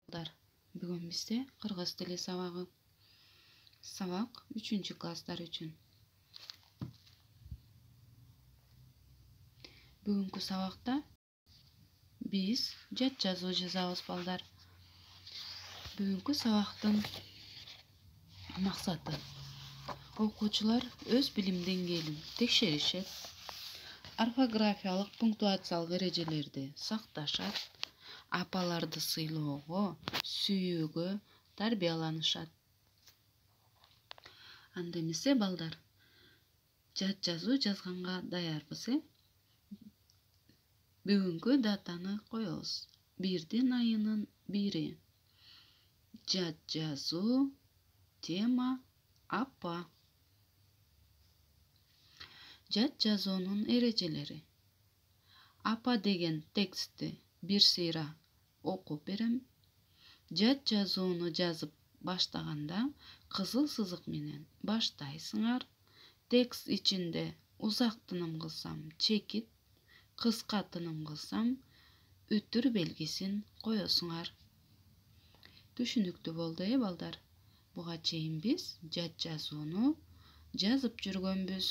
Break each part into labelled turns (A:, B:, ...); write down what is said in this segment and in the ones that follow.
A: Бүгүн бизде кыргыз тили сабагы. Сабак 3-класстар үчүн. Бүгүнкү сабакта биз жат жазуу жазабыз балдар. Бүгүнкү сабактын максаты окуучулар өз билим деңгээлин текшеришет, орфографиялык пунктуациялык эрежелерди сакташат, апаларды сыйлоого, сүйүүгө тарбияланышат. Анда эмесе балдар, жат жазуу жазганга даярбыз, Бүгүнкү датаны коебуз. 1 айынын 1. Жат жазуу, тема апа. Жат жазуунун эрежелери. Апа деген текстти бир сыйра окуп берем. Жат жазууну жазып баштаганда кызыл сызык менен баштайсыңар. Текст ичинде узак тыным кылсам чекит, кыска тыным кылсам үтүр белгисин коесуңар. Түшүнүктүү болду, балдар? Буга чейин биз жат жазууну жазып жүргөнбүз.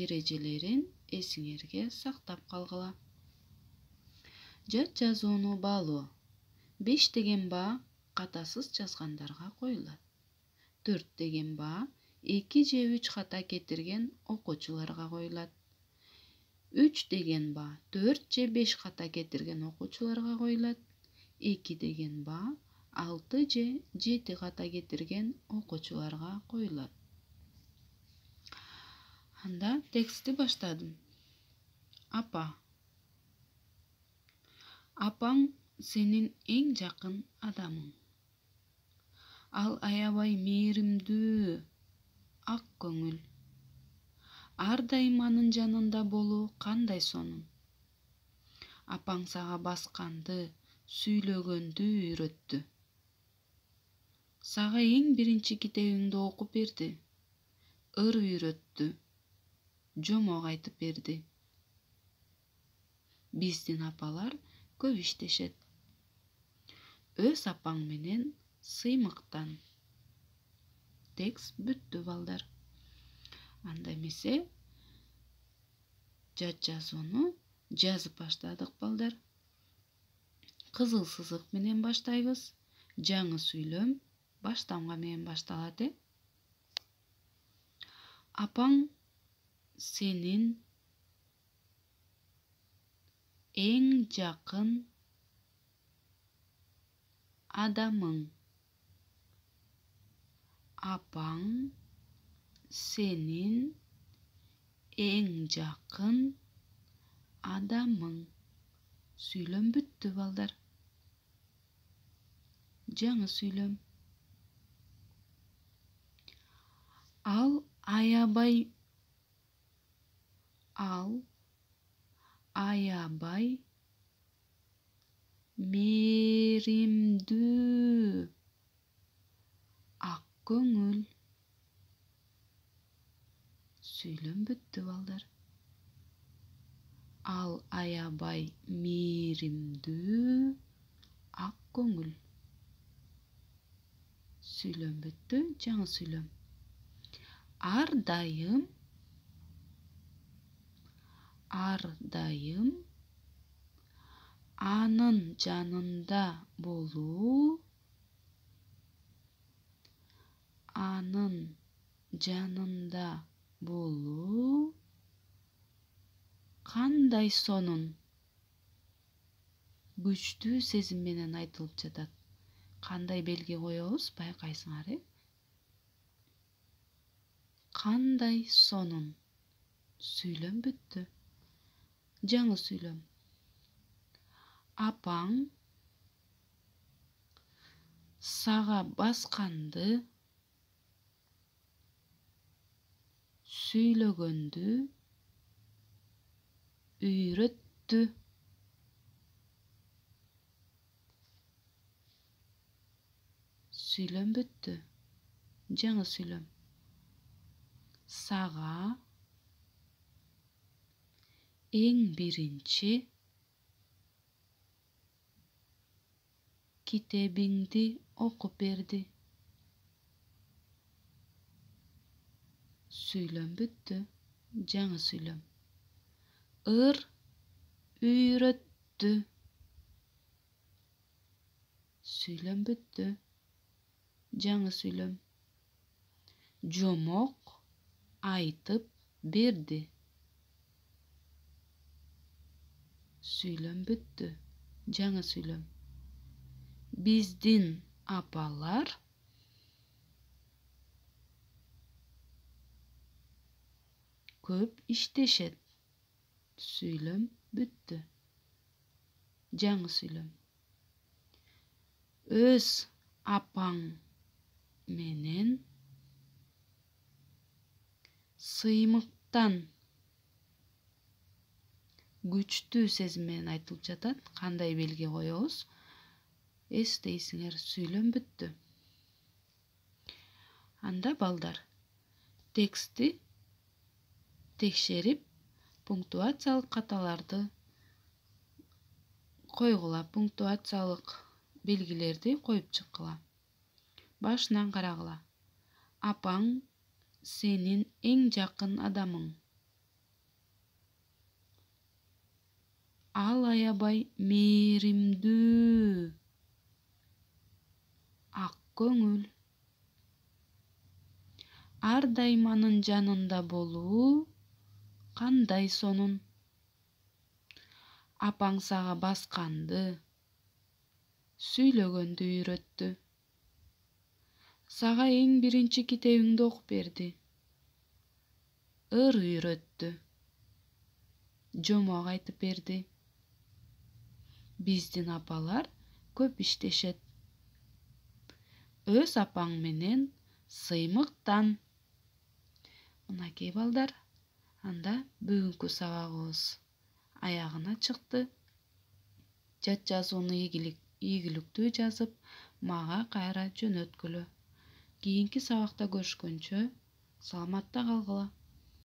A: Эрежелерин эсиңерге сактап калгыла. Жат жазууну баалоо. 5 деген баа катасыз жазгандарга коюлат. 4 деген баа 2 же 3 ката кетирген окуучуларга коюлат. 3 деген баа 4 же 5 ката кетирген окуучуларга коюлат. 2 деген баа 6 же 7 ката кетирген окуучуларга коюлат. Анда текстти баштадым. Апа. Апаң сенин эң жакын адамың. Ал аябай мээримдүү, ак көңүл. Ар дайым анын жанында болуу кандай сонун. Апаң сага басканды, сүйлөгөндү үйрөттү. Сага эң биринчи китебиңди окуп берди. Ыр үйрөттү. Жомок айтып берди. Биздин апалар көп иштешет. Өз апаң менен сыймыктан. Текст бүттү, балдар. Анда эмесе жат жазууну жазып баштадык, балдар. Кызыл сызык менен баштайбыз. Жаңы сүйлөм баштамга менен башталат. Апаң сенин эң жакын адамың. Апаң сенин эң жакын адамың. Сүйлөм бүттү, балдар. Жаңы сүйлөм. Ал аябай мээримдүү, ак көңүл. Сүйлөм бүттү, балдар. Ал аябай мээримдүү, ак көңүл. Сүйлөм бүттү, жаңы сүйлөм. Ар дайым анын жанында болуу, кандай сонун. Күчтүү сезим менен айтылып жатат. Кандай белги коебуз, байкайсыңар, Кандай сонун. Сүйлөм бүттү. Жаңы сүйлөм. Апаң сага басканды, сүйлөгөндү үйрөттү. Сүйлөм бүттү. Жаңы сүйлөм. Сага эң биринчи китебиңди окуп берди. Сүйлөм бүттү. Жаңы сүйлөм. Ыр үйрөттү. Сүйлөм бүттү. Жаңы сүйлөм. Жомок айтып берди. Сүйлөм бүттү. Жаңы сүйлөм. Биздин апалар көп иштешет. Сүйлөм бүттү. Жаңы сүйлөм. Өз апаң менен сыймыктан. Күчтүү сезим менен айтылып жатат. Кандай белги коебуз? Эстейсиңер, сүйлөм бүттү. Анда балдар текстти текшерип, пунктуациялык каталарды койгула, пунктуациялык белгилерди коюп чыккыла. Башынан карагыла. Апаң сенин эң жакын адамың. Ал аябай мээримдүү. Ак көңүл. Ар дайым анын жанында болуу кандай сонун. Апаң сага басканды, сүйлөгөндү үйрөттү. Сага эң биринчи китебиңди окуп берди. Ыр үйрөттү. Жомок айтып берди. Биздин апалар көп иштешет. Өз апаң менен сыймыктан. Мынакей балдар, анда бүгүнкү сабагыбыз аягына чыкты. Жат жазууну ийгиликтүү жазып, мага кайра жөнөткүлө. Кийинки сабакта көрүшкөнчө саламатта калгыла.